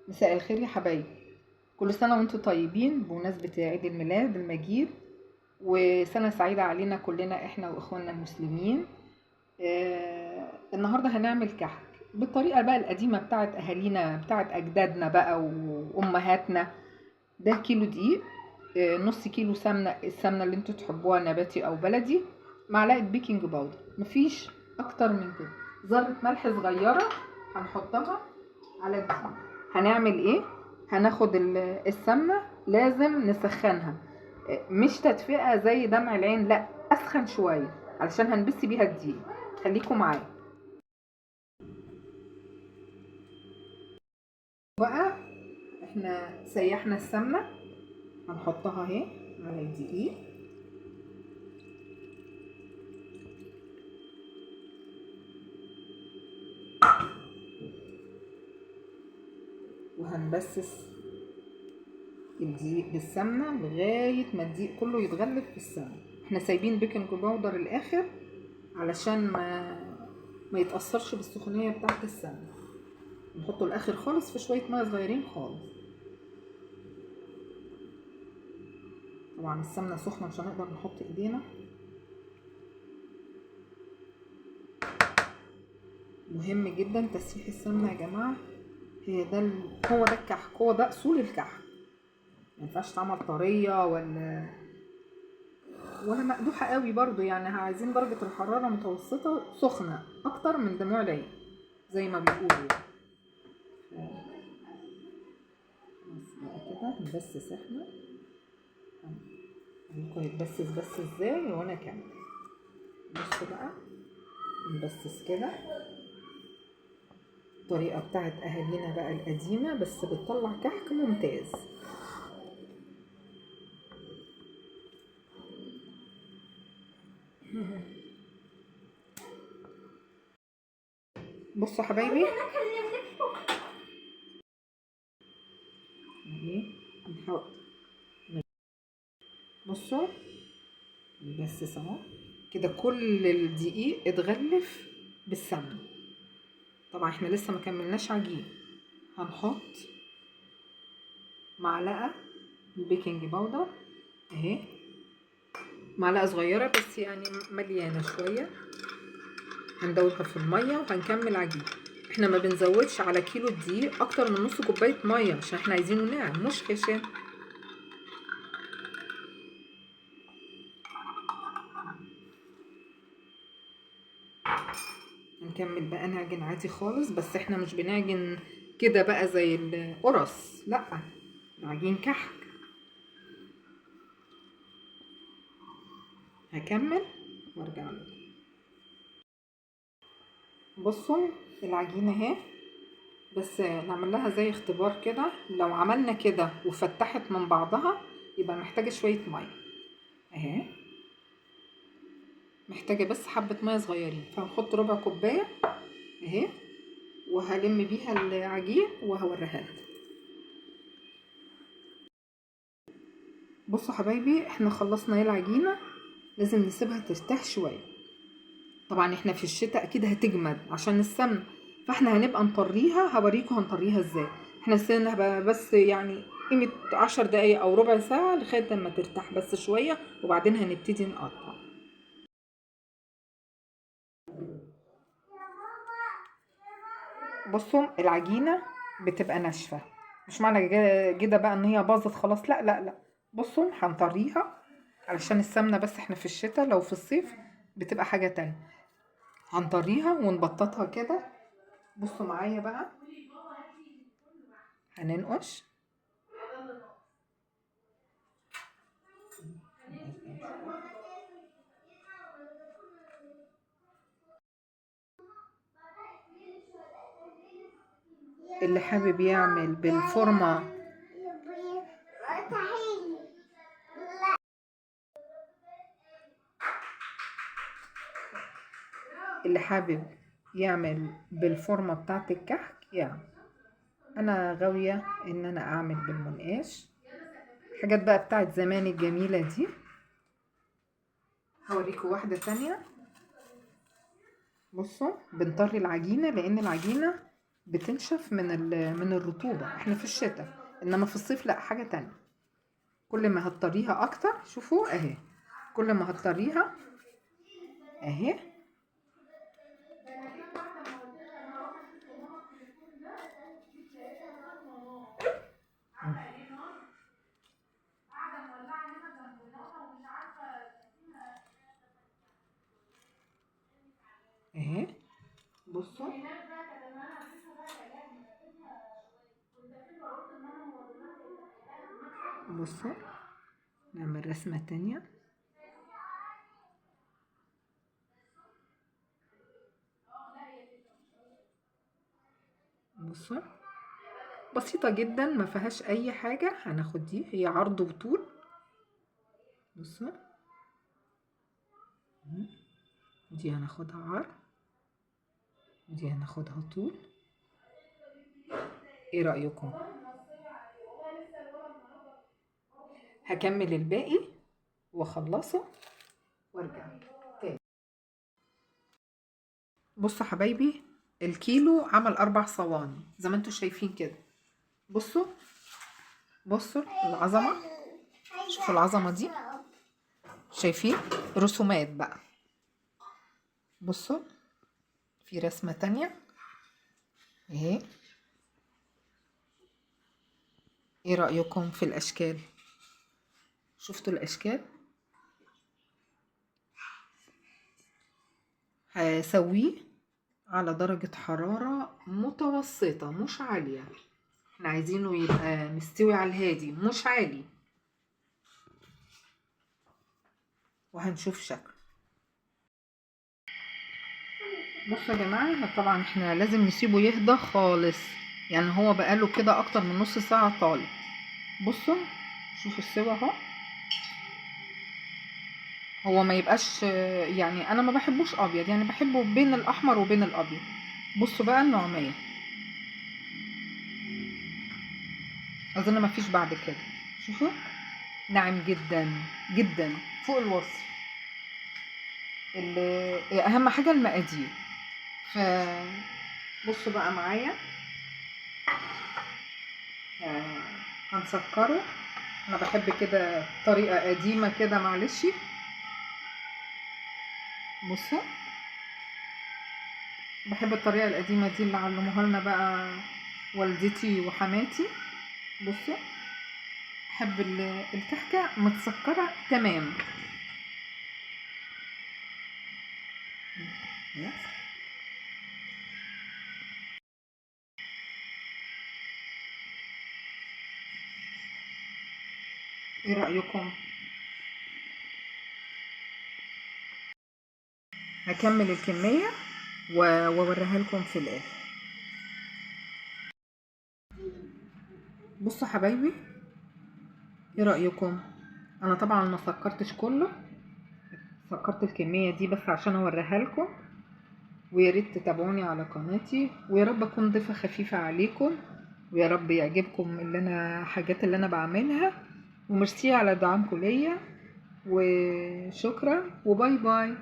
مساء الخير يا حبايبي. كل سنة وانتم طيبين بمناسبة عيد الميلاد المجيد، وسنة سعيدة علينا كلنا احنا واخواننا المسلمين. النهاردة هنعمل كحك بالطريقة بقى القديمة بتاعت اهالينا، بتاعت اجدادنا بقى وامهاتنا. ده كيلو دقيق، نص كيلو سمنة، السمنة اللي انتوا تحبوها نباتي او بلدي، معلقة بيكنج باودر، مفيش اكتر من كده، ذرة ملح صغيرة هنحطها على الدقيق. هنعمل ايه؟ هناخد السمنة لازم نسخنها، مش تدفئة زي دمع العين، لا اسخن شوية علشان هنبسي بيها الدقيق. خليكم معايا بقى. احنا سيحنا السمنة، هنحطها اهي على الدقيق، وهنبسس الدقيق بالسمنة لغاية ما الدقيق كله يتغلف في السمنة. احنا سايبين بيكنج باودر الاخر علشان ما يتأثرش بالسخونية بتاعت السمنة. نحطه الاخر خالص في شوية مية صغيرين خالص. طبعا السمنة سخنة مش هنقدر نحط ايدينا. مهم جدا تسييح السمنة يا جماعة، هي ده هو ده الكحك، هو ده اصول الكحك. ما ينفعش تعمل طرية ولا مقدوحة قوي برضو، يعني عايزين درجة الحرارة متوسطة، سخنة اكتر من دموع العين زي ما بيقولوا يعني. بس بقى كده نبسس احنا، هنكون يتبسس بس ازاي وانا كمان. بصوا بقى، نبسس كده الطريقة بتاعت اهالينا بقى القديمة، بس بتطلع كحك ممتاز. بصوا حبايبي، اهي هنحط، بصوا بس اهو كده كل الدقيق اتغلف بالسمنة. طبعا احنا لسه ما كملناش عجين. هنحط معلقة البيكنج باودر اهي، معلقة صغيرة بس يعني مليانة شوية. هندوبها في المية وهنكمل عجين. احنا ما بنزودش على كيلو الدقيق اكتر من نص كوباية مية عشان احنا عايزينه ناعم مش خشن. هنكمل بقى نعجن عادي خالص، بس احنا مش بنعجن كده بقى زي القرص، لا، عجين كحك. هكمل وارجع لكم. بصوا العجينة اهي، بس نعمل لها زي اختبار كده، لو عملنا كده وفتحت من بعضها يبقى محتاجة شوية مية اهي، محتاجة بس حبة مية صغيرين، فهنحط ربع كوباية اهي، وهلم بيها العجين وهوريها لكم. بصوا حبايبي، احنا خلصنا اهي العجينة، لازم نسيبها ترتاح شوية. طبعا احنا في الشتاء اكيد هتجمد عشان السمنة، فاحنا هنبقى نطريها، هوريكم هنطريها ازاي. احنا سيبناها بس يعني قيمة 10 دقايق او ربع ساعة لغاية لما ترتاح بس شوية، وبعدين هنبتدي نقطع. بصوا العجينة بتبقى ناشفة، مش معنى كده بقى ان هي باظت خلاص، لا لا لا. بصوا هنطريها علشان السمنة، بس احنا في الشتاء، لو في الصيف بتبقى حاجة تانية. هنطريها ونبططها كده. بصوا معايا بقى، هننقش اللي حابب يعمل بالفورمة، اللي حابب يعمل بالفورمة بتاعت الكحك يعني. انا غاوية ان انا اعمل بالمنقاش، الحاجات بقى بتاعت زمان الجميلة دي. هوريكم واحدة تانية. بصوا بنطري العجينة لان العجينة بتنشف من الرطوبة. احنا في الشتاء، انما في الصيف لا، حاجة تانية. كل ما هتطريها اكتر، شوفوا اهي، كل ما هتطريها اهي اهي. بصوا بصوا، نعمل رسمة تانية. بصوا بسيطة جدا، ما فيهاش اي حاجة. هناخد دي، هي عرض وطول. بصوا دي هناخدها عرض، ودي هناخدها طول. ايه رأيكم؟ هكمل الباقي واخلصه وارجع تاني. بصوا حبايبي، الكيلو عمل 4 صواني زي ما انتوا شايفين كده. بصوا بصوا العظمة، شوفوا العظمة دي، شايفين رسومات بقى. بصوا في رسمة تانية اهي. ايه رأيكم في الاشكال؟ شفتوا الاشكال؟ هسويه على درجة حرارة متوسطة مش عالية. احنا عايزينه يبقى مستوي على الهادي مش عالي، وهنشوف شكله. بصوا يا جماعة، طبعا احنا لازم نسيبه يهدى خالص، يعني هو بقاله كده اكتر من نص ساعة طالع. بصوا شوفوا السوا اهو. هو ما يبقاش، يعني انا ما بحبوش ابيض، يعني بحبه بين الاحمر وبين الابيض. بصوا بقى النعمية، اظن ما فيش بعد كده. شوفوا ناعم جدا جدا فوق الوصف. اهم حاجة المقادير. ف بصوا بقى معايا، هنسكره. انا بحب كده طريقة قديمة كده، معلش. بصوا بحب الطريقة القديمة دي اللي علموها لنا بقى والدتي وحماتي. بصوا بحب الكحكة متسكرة تمام. ايه رأيكم؟ هكمل الكمية واوريها لكم في الاخر. بصوا حبايبي، ايه رأيكم؟ انا طبعا ما سكرتش كله، سكرت الكمية دي بس عشان اوريها لكم. ويا ريت تتابعوني على قناتي، ويا رب اكون ضيفة خفيفة عليكم، ويا رب يعجبكم حاجات اللي انا بعملها. وميرسي على دعمكم ليا، وشكرا وباي باي.